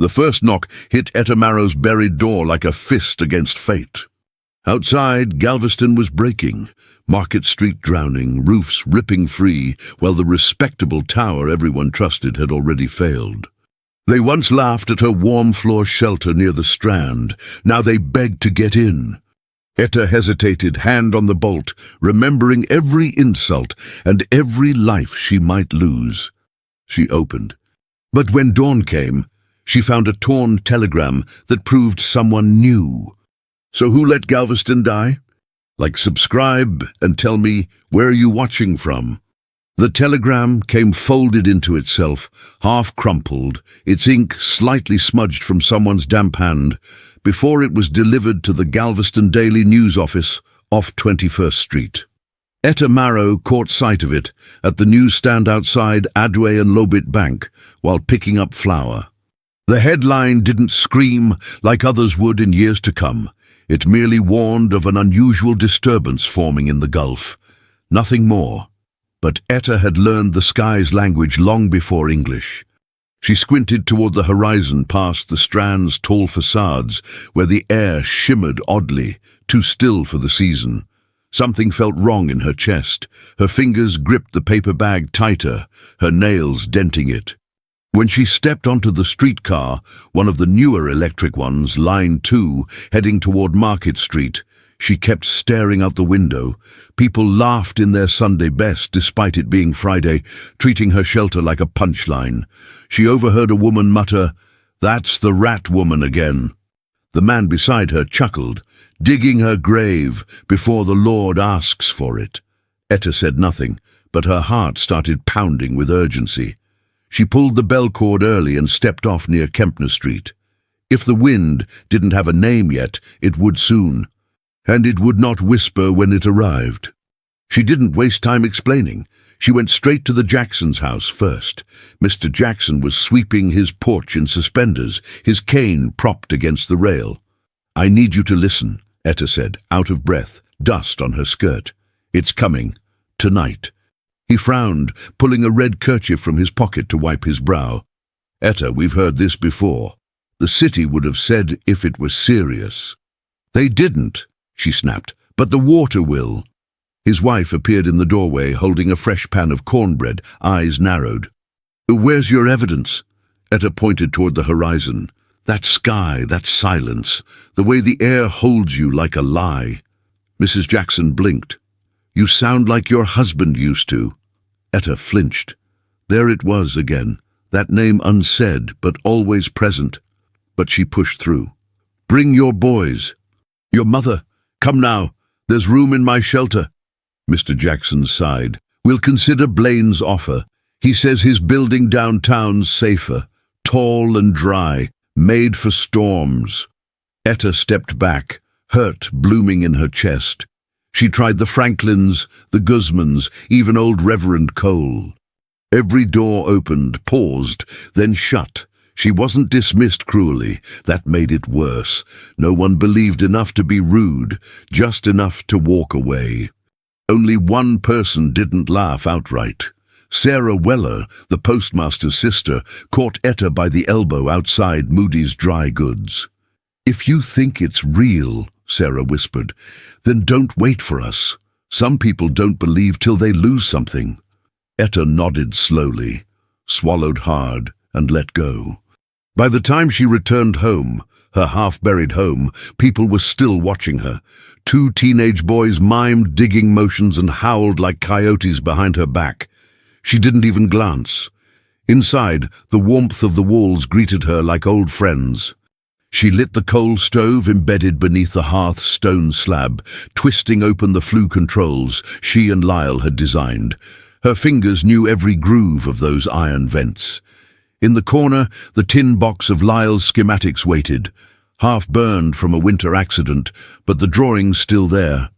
The first knock hit Etta Marrow's buried door like a fist against fate. Outside, Galveston was breaking, Market Street drowning, roofs ripping free, while the respectable tower everyone trusted had already failed. They once laughed at her warm-floor shelter near the Strand. Now they begged to get in. Etta hesitated, hand on the bolt, remembering every insult and every life she might lose. She opened. But when dawn came, she found a torn telegram that proved someone new. So who let Galveston die? Like, subscribe and tell me, where are you watching from? The telegram came folded into itself, half crumpled, its ink slightly smudged from someone's damp hand, before it was delivered to the Galveston Daily News office off 21st Street. Etta Marrow caught sight of it at the newsstand outside Adway and Lobit Bank while picking up flour. The headline didn't scream like others would in years to come. It merely warned of an unusual disturbance forming in the Gulf. Nothing more. But Etta had learned the sky's language long before English. She squinted toward the horizon past the Strand's tall facades, where the air shimmered oddly, too still for the season. Something felt wrong in her chest. Her fingers gripped the paper bag tighter, her nails denting it. When she stepped onto the streetcar, one of the newer electric ones, Line 2, heading toward Market Street, she kept staring out the window. People laughed in their Sunday best, despite it being Friday, treating her shelter like a punchline. She overheard a woman mutter, "That's the rat woman again." The man beside her chuckled, "Digging her grave before the Lord asks for it." Etta said nothing, but her heart started pounding with urgency. She pulled the bell cord early and stepped off near Kempner Street. If the wind didn't have a name yet, it would soon. And it would not whisper when it arrived. She didn't waste time explaining. She went straight to the Jackson's house first. Mr. Jackson was sweeping his porch in suspenders, his cane propped against the rail. "I need you to listen," Etta said, out of breath, dust on her skirt. "It's coming. Tonight." He frowned, pulling a red kerchief from his pocket to wipe his brow. "Etta, we've heard this before. The city would have said if it was serious." "They didn't," she snapped, "but the water will." His wife appeared in the doorway, holding a fresh pan of cornbread, eyes narrowed. "Where's your evidence?" Etta pointed toward the horizon. "That sky, that silence, the way the air holds you like a lie." Mrs. Jackson blinked. "You sound like your husband used to." Etta flinched. There it was again, that name unsaid but always present. But she pushed through. "Bring your boys. Your mother. Come now. There's room in my shelter." Mr. Jackson sighed. "We'll consider Blaine's offer. He says his building downtown's safer, tall and dry, made for storms." Etta stepped back, hurt blooming in her chest. She tried the Franklins, the Guzmans, even old Reverend Cole. Every door opened, paused, then shut. She wasn't dismissed cruelly. That made it worse. No one believed enough to be rude, just enough to walk away. Only one person didn't laugh outright. Sarah Weller, the postmaster's sister, caught Etta by the elbow outside Moody's Dry Goods. "If you think it's real," Sarah whispered, "then don't wait for us. Some people don't believe till they lose something." Etta nodded slowly, swallowed hard, and let go. By the time she returned home, her half-buried home, people were still watching her. Two teenage boys mimed digging motions and howled like coyotes behind her back. She didn't even glance. Inside, the warmth of the walls greeted her like old friends. She lit the coal stove embedded beneath the hearth's stone slab, twisting open the flue controls she and Lyle had designed. Her fingers knew every groove of those iron vents. In the corner, the tin box of Lyle's schematics waited, half burned from a winter accident, but the drawings still there.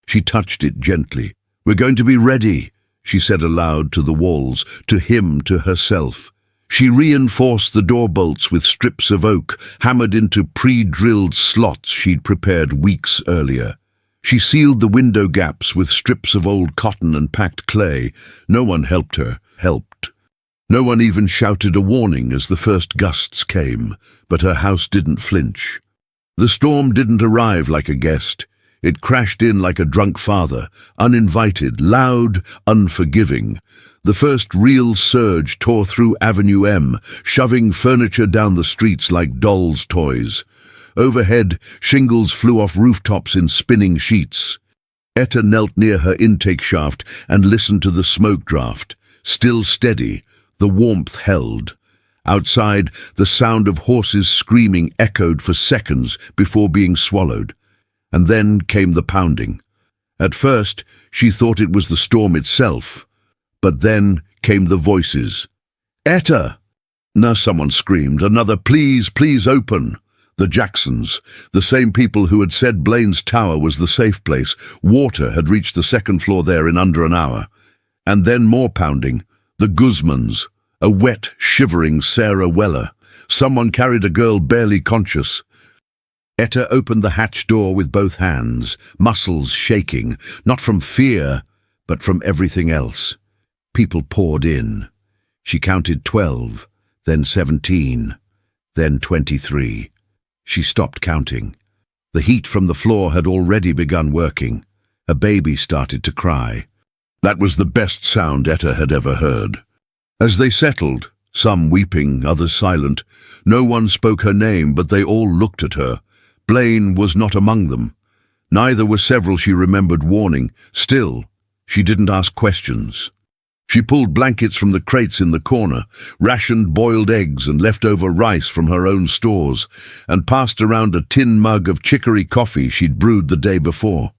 She touched it gently. "We're going to be ready," she said aloud to the walls, to him, to herself. She reinforced the door bolts with strips of oak, hammered into pre-drilled slots she'd prepared weeks earlier. She sealed the window gaps with strips of old cotton and packed clay. No one helped her. No one even shouted a warning as the first gusts came, but her house didn't flinch. The storm didn't arrive like a guest. It crashed in like a drunk father, uninvited, loud, unforgiving. The first real surge tore through Avenue M, shoving furniture down the streets like dolls' toys. Overhead, shingles flew off rooftops in spinning sheets. Etta knelt near her intake shaft and listened to the smoke draft. Still steady, the warmth held. Outside, the sound of horses screaming echoed for seconds before being swallowed. And then came the pounding. At first, she thought it was the storm itself. But then came the voices. "Etta!" Now someone screamed, another, "Please, please open!" The Jacksons, the same people who had said Blaine's tower was the safe place. Water had reached the second floor there in under an hour. And then more pounding. The Guzmans, a wet, shivering Sarah Weller. Someone carried a girl barely conscious. Etta opened the hatch door with both hands, muscles shaking, not from fear, but from everything else. People poured in. She counted 12, then 17, then 23. She stopped counting. The heat from the floor had already begun working. A baby started to cry. That was the best sound Etta had ever heard. As they settled, some weeping, others silent, no one spoke her name, but they all looked at her. Blaine was not among them. Neither were several she remembered warning. Still, she didn't ask questions. She pulled blankets from the crates in the corner, rationed boiled eggs and leftover rice from her own stores, and passed around a tin mug of chicory coffee she'd brewed the day before.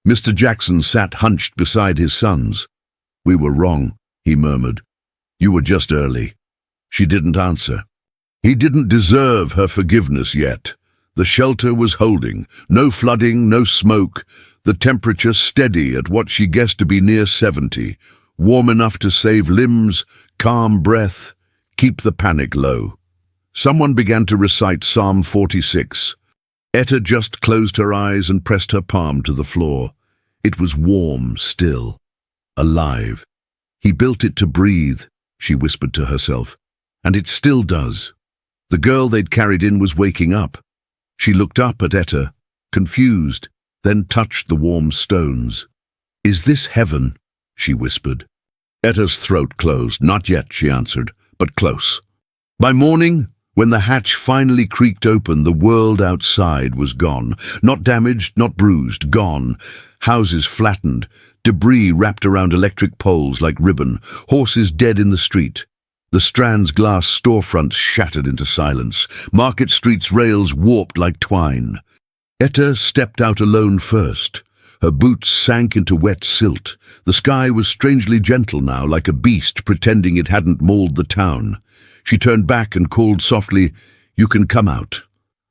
Mr. Jackson sat hunched beside his sons. "We were wrong," he murmured. "You were just early." She didn't answer. He didn't deserve her forgiveness yet. The shelter was holding. No flooding, no smoke. The temperature steady at what she guessed to be near 70. Warm enough to save limbs, calm breath, keep the panic low. Someone began to recite Psalm 46. Etta just closed her eyes and pressed her palm to the floor. It was warm still, alive. He built it to breathe, she whispered to herself, and it still does. The girl they'd carried in was waking up. She looked up at Etta, confused, then touched the warm stones. "Is this heaven?" she whispered. Etta's throat closed. "Not yet," she answered, "but close." By morning, when the hatch finally creaked open, the world outside was gone. Not damaged, not bruised, gone. Houses flattened, debris wrapped around electric poles like ribbon, horses dead in the street. The Strand's glass storefronts shattered into silence, Market Street's rails warped like twine. Etta stepped out alone first. Her boots sank into wet silt. The sky was strangely gentle now, like a beast pretending it hadn't mauled the town. She turned back and called softly, "You can come out."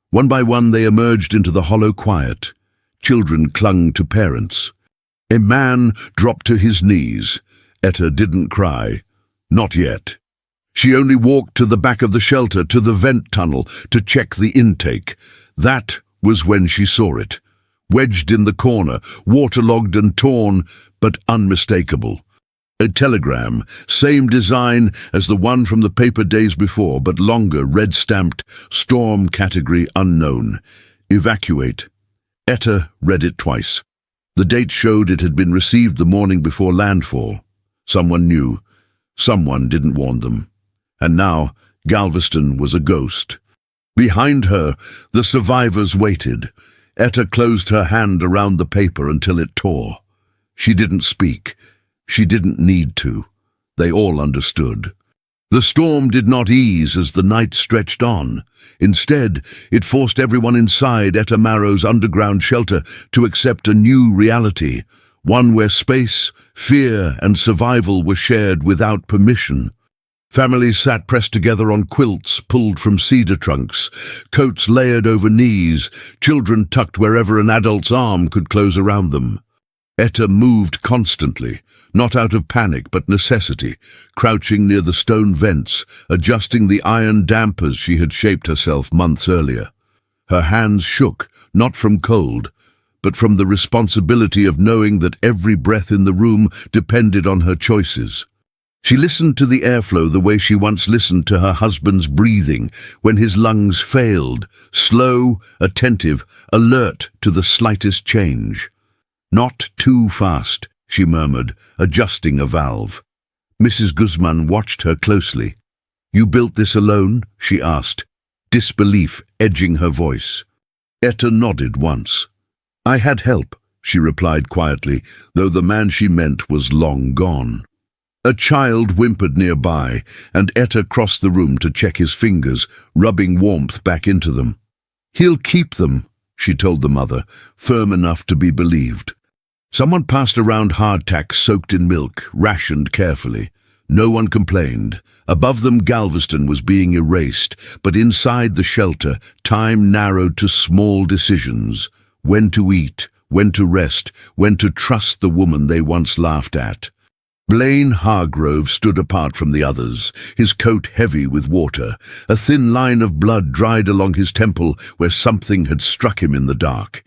One by one they emerged into the hollow quiet. Children clung to parents. A man dropped to his knees. Etta didn't cry. Not yet. She only walked to the back of the shelter, to the vent tunnel, to check the intake. That was when she saw it. Wedged in the corner, waterlogged and torn, but unmistakable. A telegram, same design as the one from the paper days before, but longer, red-stamped, storm category unknown. Evacuate. Etta read it twice. The date showed it had been received the morning before landfall. Someone knew. Someone didn't warn them. And now, Galveston was a ghost. Behind her, the survivors waited. Etta closed her hand around the paper until it tore. She didn't speak. She didn't need to. They all understood. The storm did not ease as the night stretched on. Instead, it forced everyone inside Etta Marrow's underground shelter to accept a new reality, one where space, fear, and survival were shared without permission. Families sat pressed together on quilts pulled from cedar trunks, coats layered over knees, children tucked wherever an adult's arm could close around them. Etta moved constantly, not out of panic but necessity, crouching near the stone vents, adjusting the iron dampers she had shaped herself months earlier. Her hands shook, not from cold, but from the responsibility of knowing that every breath in the room depended on her choices. She listened to the airflow the way she once listened to her husband's breathing when his lungs failed, slow, attentive, alert to the slightest change. "Not too fast," she murmured, adjusting a valve. Mrs. Guzman watched her closely. "You built this alone?" she asked, disbelief edging her voice. Etta nodded once. "I had help," she replied quietly, though the man she meant was long gone. A child whimpered nearby, and Etta crossed the room to check his fingers, rubbing warmth back into them. "He'll keep them," she told the mother, firm enough to be believed. Someone passed around hardtack soaked in milk, rationed carefully. No one complained. Above them Galveston was being erased, but inside the shelter time narrowed to small decisions. When to eat, when to rest, when to trust the woman they once laughed at. Blaine Hargrove stood apart from the others, his coat heavy with water. A thin line of blood dried along his temple where something had struck him in the dark.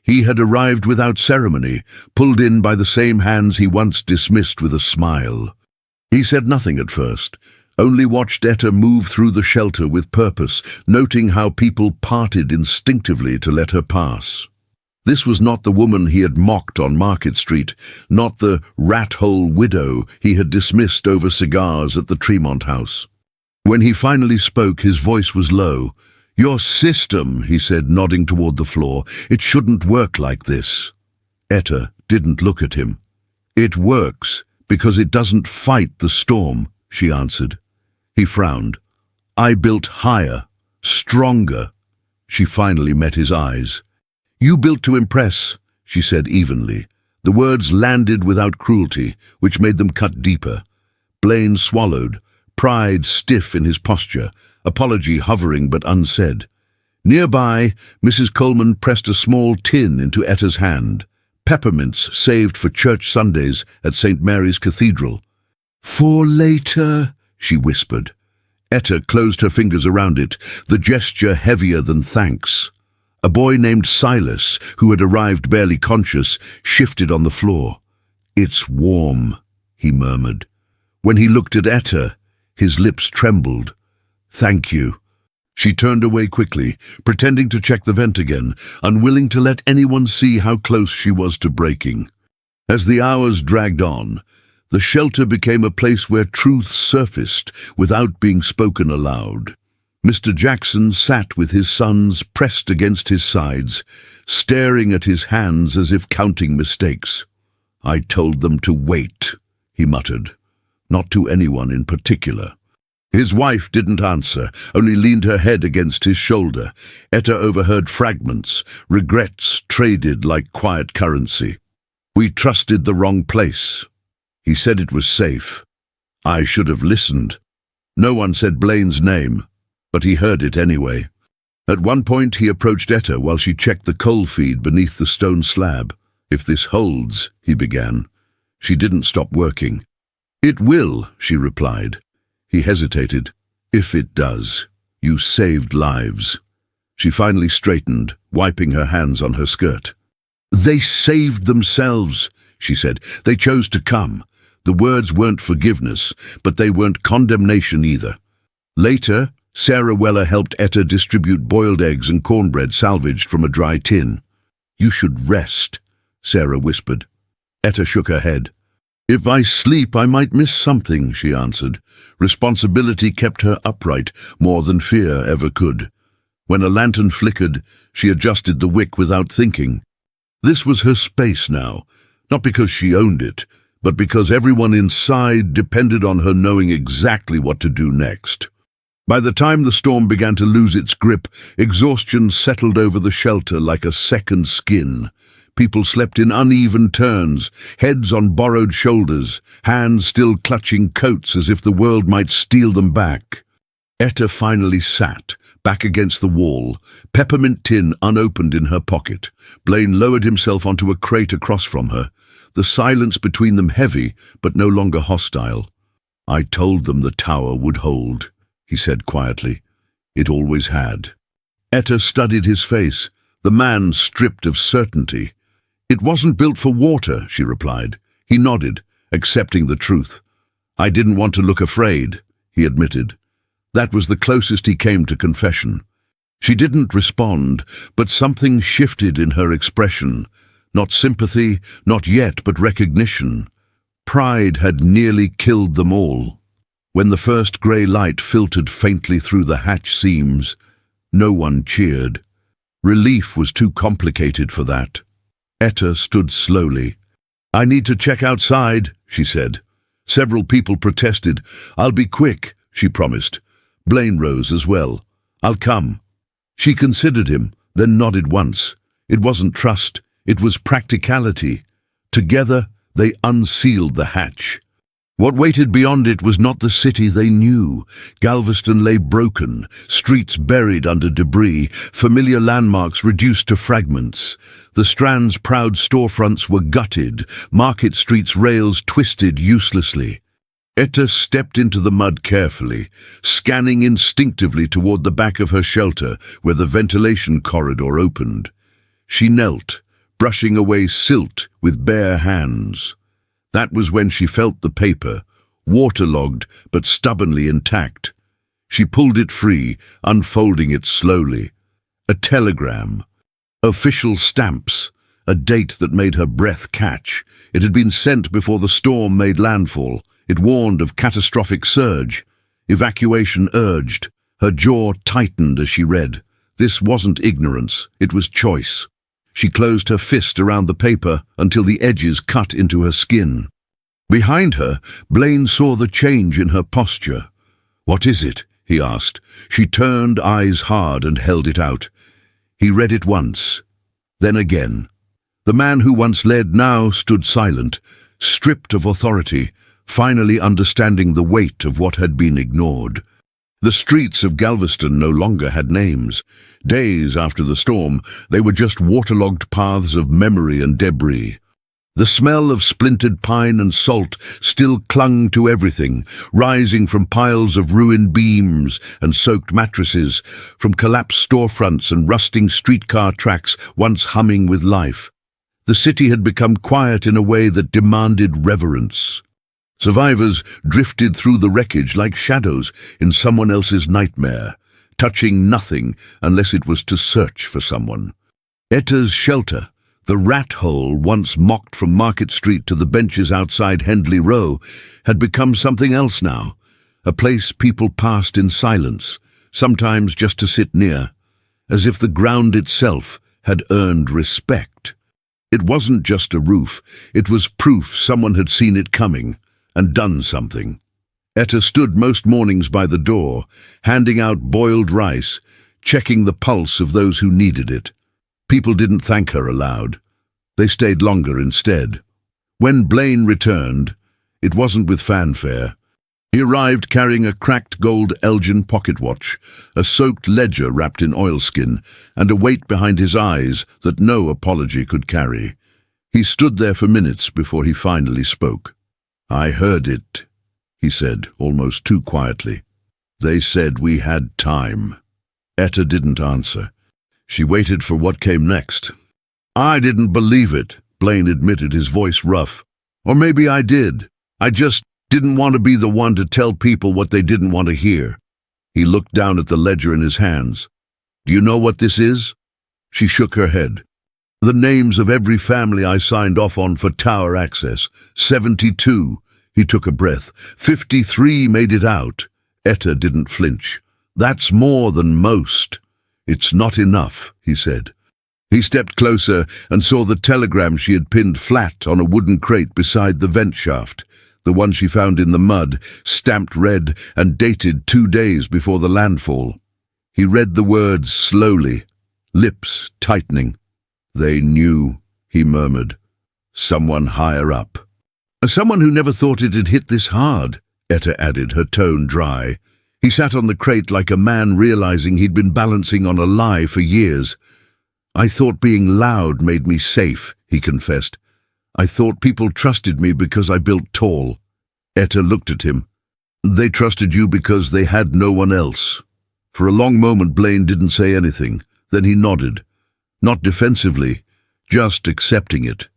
He had arrived without ceremony, pulled in by the same hands he once dismissed with a smile. He said nothing at first, only watched Etta move through the shelter with purpose, noting how people parted instinctively to let her pass. This was not the woman he had mocked on Market Street, not the rat-hole widow he had dismissed over cigars at the Tremont house. When he finally spoke, his voice was low. "Your system," he said, nodding toward the floor. "It shouldn't work like this." Etta didn't look at him. "It works because it doesn't fight the storm," she answered. He frowned. "I built higher, stronger." She finally met his eyes. "You built to impress," she said evenly. The words landed without cruelty, which made them cut deeper. Blaine swallowed, pride stiff in his posture, apology hovering but unsaid. Nearby, Mrs. Coleman pressed a small tin into Etta's hand. Peppermints saved for church Sundays at St. Mary's Cathedral. "For later," she whispered. Etta closed her fingers around it, the gesture heavier than thanks. A boy named Silas, who had arrived barely conscious, shifted on the floor. "It's warm," he murmured. When he looked at Etta, his lips trembled. "Thank you." She turned away quickly, pretending to check the vent again, unwilling to let anyone see how close she was to breaking. As the hours dragged on, the shelter became a place where truth surfaced without being spoken aloud. Mr. Jackson sat with his sons pressed against his sides, staring at his hands as if counting mistakes. "I told them to wait," he muttered. "Not to anyone in particular." His wife didn't answer, only leaned her head against his shoulder. Etta overheard fragments, regrets traded like quiet currency. "We trusted the wrong place. He said it was safe. I should have listened." No one said Blaine's name, but he heard it anyway. At one point he approached Etta while she checked the coal feed beneath the stone slab. "If this holds," he began. She didn't stop working. "It will," she replied. He hesitated. "If it does, you saved lives." She finally straightened, wiping her hands on her skirt. "They saved themselves," she said. "They chose to come." The words weren't forgiveness, but they weren't condemnation either. Later, Sarah Weller helped Etta distribute boiled eggs and cornbread salvaged from a dry tin. "You should rest," Sarah whispered. Etta shook her head. "If I sleep, I might miss something," she answered. Responsibility kept her upright more than fear ever could. When a lantern flickered, she adjusted the wick without thinking. This was her space now, not because she owned it, but because everyone inside depended on her knowing exactly what to do next. By the time the storm began to lose its grip, exhaustion settled over the shelter like a second skin. People slept in uneven turns, heads on borrowed shoulders, hands still clutching coats as if the world might steal them back. Etta finally sat, back against the wall, peppermint tin unopened in her pocket. Blaine lowered himself onto a crate across from her, the silence between them heavy but no longer hostile. "I told them the tower would hold," he said quietly. "It always had." Etta studied his face, the man stripped of certainty. "It wasn't built for water," she replied. He nodded, accepting the truth. "I didn't want to look afraid," he admitted. That was the closest he came to confession. She didn't respond, but something shifted in her expression. Not sympathy, not yet, but recognition. Pride had nearly killed them all. When the first grey light filtered faintly through the hatch seams, no one cheered. Relief was too complicated for that. Etta stood slowly. "I need to check outside," she said. Several people protested. "I'll be quick," she promised. Blaine rose as well. "I'll come." She considered him, then nodded once. It wasn't trust, it was practicality. Together, they unsealed the hatch. What waited beyond it was not the city they knew. Galveston lay broken, streets buried under debris, familiar landmarks reduced to fragments. The Strand's proud storefronts were gutted, Market Street's rails twisted uselessly. Etta stepped into the mud carefully, scanning instinctively toward the back of her shelter where the ventilation corridor opened. She knelt, brushing away silt with bare hands. That was when she felt the paper, waterlogged but stubbornly intact. She pulled it free, unfolding it slowly. A telegram. Official stamps. A date that made her breath catch. It had been sent before the storm made landfall. It warned of catastrophic surge. Evacuation urged. Her jaw tightened as she read. This wasn't ignorance, it was choice. She closed her fist around the paper until the edges cut into her skin. Behind her, Blaine saw the change in her posture. "What is it?" he asked. She turned, eyes hard, and held it out. He read it once, then again. The man who once led now stood silent, stripped of authority, finally understanding the weight of what had been ignored. The streets of Galveston no longer had names. Days after the storm, they were just waterlogged paths of memory and debris. The smell of splintered pine and salt still clung to everything, rising from piles of ruined beams and soaked mattresses, from collapsed storefronts and rusting streetcar tracks once humming with life. The city had become quiet in a way that demanded reverence. Survivors drifted through the wreckage like shadows in someone else's nightmare, touching nothing unless it was to search for someone. Etta's shelter, the rat hole once mocked from Market Street to the benches outside Hendley Row, had become something else now, a place people passed in silence, sometimes just to sit near, as if the ground itself had earned respect. It wasn't just a roof, it was proof someone had seen it coming and done something. Etta stood most mornings by the door, handing out boiled rice, checking the pulse of those who needed it. People didn't thank her aloud. They stayed longer instead. When Blaine returned, it wasn't with fanfare. He arrived carrying a cracked gold Elgin pocket watch, a soaked ledger wrapped in oilskin, and a weight behind his eyes that no apology could carry. He stood there for minutes before he finally spoke. "I heard it," he said, almost too quietly. "They said we had time." Etta didn't answer. She waited for what came next. "I didn't believe it," Blaine admitted, his voice rough. "Or maybe I did. I just didn't want to be the one to tell people what they didn't want to hear." He looked down at the ledger in his hands. "Do you know what this is?" She shook her head. "The names of every family I signed off on for tower access. 72. He took a breath. 53 made it out. Etta didn't flinch. "That's more than most." "It's not enough," he said. He stepped closer and saw the telegram she had pinned flat on a wooden crate beside the vent shaft, the one she found in the mud, stamped red and dated 2 days before the landfall. He read the words slowly, lips tightening. "They knew," he murmured. "Someone higher up." "Someone who never thought it had hit this hard," Etta added, her tone dry. He sat on the crate like a man realizing he'd been balancing on a lie for years. "I thought being loud made me safe," he confessed. "I thought people trusted me because I built tall." Etta looked at him. "They trusted you because they had no one else." For a long moment Blaine didn't say anything. Then he nodded. Not defensively, just accepting it.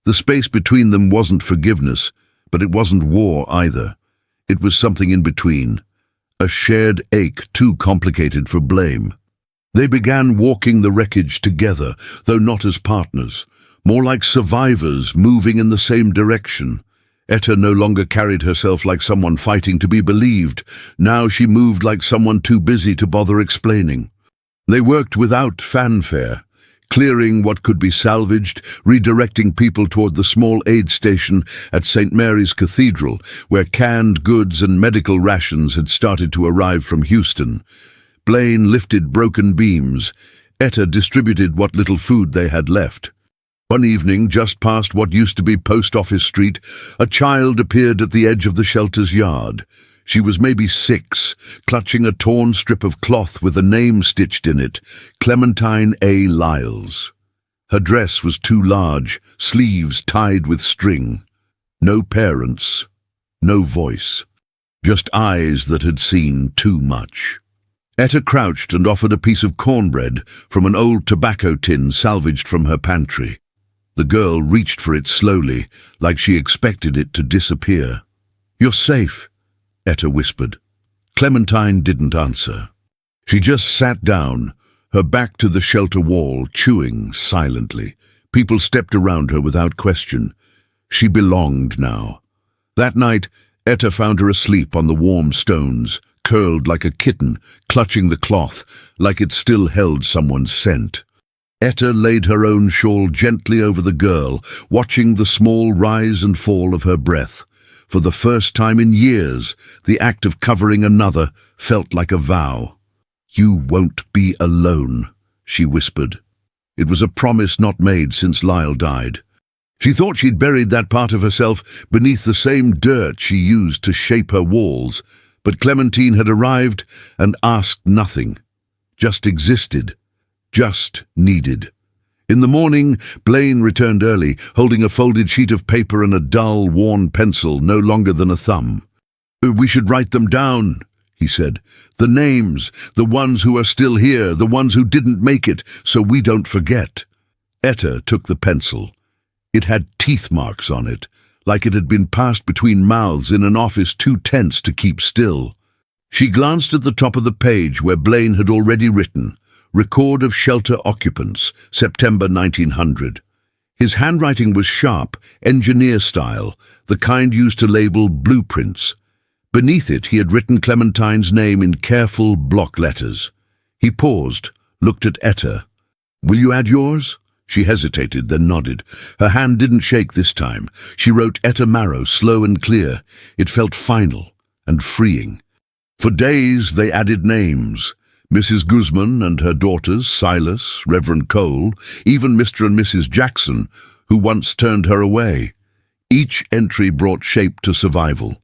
The space between them wasn't forgiveness, but it wasn't war either. It was something in between, a shared ache too complicated for blame. They began walking the wreckage together, though not as partners, more like survivors moving in the same direction. Etta no longer carried herself like someone fighting to be believed. Now she moved like someone too busy to bother explaining. They worked without fanfare, clearing what could be salvaged, redirecting people toward the small aid station at St. Mary's Cathedral, where canned goods and medical rations had started to arrive from Houston. Blaine lifted broken beams. Etta distributed what little food they had left. One evening, just past what used to be Post Office Street, a child appeared at the edge of the shelter's yard. She was maybe 6, clutching a torn strip of cloth with a name stitched in it, Clementine A. Lyles. Her dress was too large, sleeves tied with string. No parents, no voice, just eyes that had seen too much. Etta crouched and offered a piece of cornbread from an old tobacco tin salvaged from her pantry. The girl reached for it slowly, like she expected it to disappear. "You're safe," Etta whispered. Clementine didn't answer. She just sat down, her back to the shelter wall, chewing silently. People stepped around her without question. She belonged now. That night, Etta found her asleep on the warm stones, curled like a kitten, clutching the cloth, like it still held someone's scent. Etta laid her own shawl gently over the girl, watching the small rise and fall of her breath. For the first time in years, the act of covering another felt like a vow. "You won't be alone," she whispered. It was a promise not made since Lyle died. She thought she'd buried that part of herself beneath the same dirt she used to shape her walls, but Clementine had arrived and asked nothing, just existed. Just needed. In the morning, Blaine returned early, holding a folded sheet of paper and a dull, worn pencil no longer than a thumb. "We should write them down," he said. "The names, the ones who are still here, the ones who didn't make it, so we don't forget." Etta took the pencil. It had teeth marks on it, like it had been passed between mouths in an office too tense to keep still. She glanced at the top of the page where Blaine had already written, "Record of shelter occupants, September 1900. His handwriting was sharp, engineer style, the kind used to label blueprints. Beneath it he had written Clementine's name in careful block letters. He paused, looked at Etta. "Will you add yours?" She hesitated, then nodded. Her hand didn't shake this time. She wrote Etta Marrow, slow and clear. It felt final and freeing. For days they added names. Mrs. Guzman and her daughters, Silas, Reverend Cole, even Mr. and Mrs. Jackson, who once turned her away. Each entry brought shape to survival.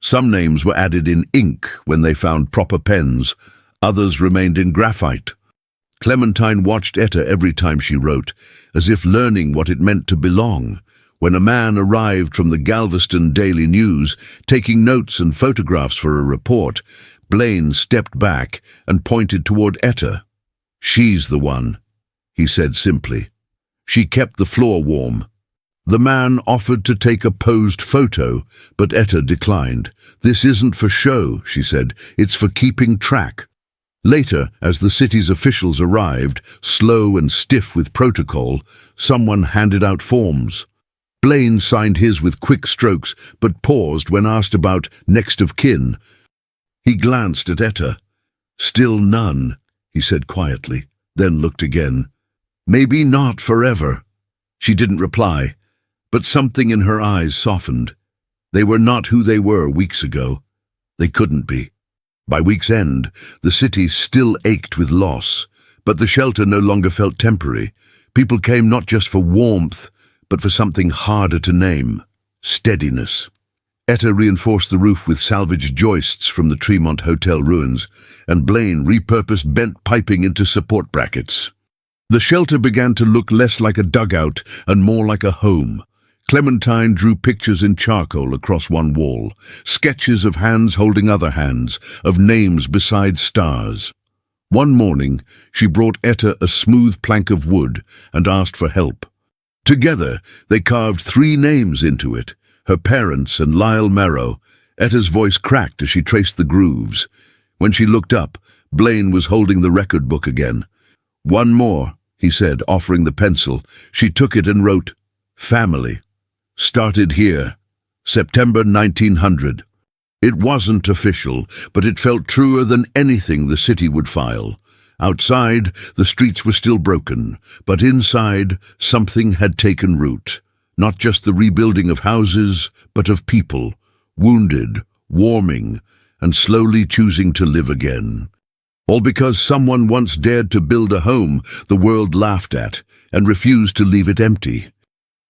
Some names were added in ink when they found proper pens. Others remained in graphite. Clementine watched Etta every time she wrote, as if learning what it meant to belong. When a man arrived from the Galveston Daily News, taking notes and photographs for a report, Blaine stepped back and pointed toward Etta. "She's the one," he said simply. She kept the floor warm. The man offered to take a posed photo, but Etta declined. "This isn't for show," she said. "It's for keeping track." Later, as the city's officials arrived, slow and stiff with protocol, someone handed out forms. Blaine signed his with quick strokes, but paused when asked about next of kin. He glanced at Etta. "Still none," he said quietly, then looked again. "Maybe not forever." She didn't reply, but something in her eyes softened. They were not who they were weeks ago. They couldn't be. By week's end, the city still ached with loss, but the shelter no longer felt temporary. People came not just for warmth, but for something harder to name: steadiness. Etta reinforced the roof with salvaged joists from the Tremont Hotel ruins, and Blaine repurposed bent piping into support brackets. The shelter began to look less like a dugout and more like a home. Clementine drew pictures in charcoal across one wall, sketches of hands holding other hands, of names beside stars. One morning, she brought Etta a smooth plank of wood and asked for help. Together, they carved 3 names into it, her parents and Lyle Marrow, Etta's voice cracked as she traced the grooves. When she looked up, Blaine was holding the record book again. "One more," he said, offering the pencil. She took it and wrote, "Family. Started here. September 1900. It wasn't official, but it felt truer than anything the city would file. Outside, the streets were still broken, but inside, something had taken root. Not just the rebuilding of houses, but of people, wounded, warming, and slowly choosing to live again. All because someone once dared to build a home the world laughed at and refused to leave it empty.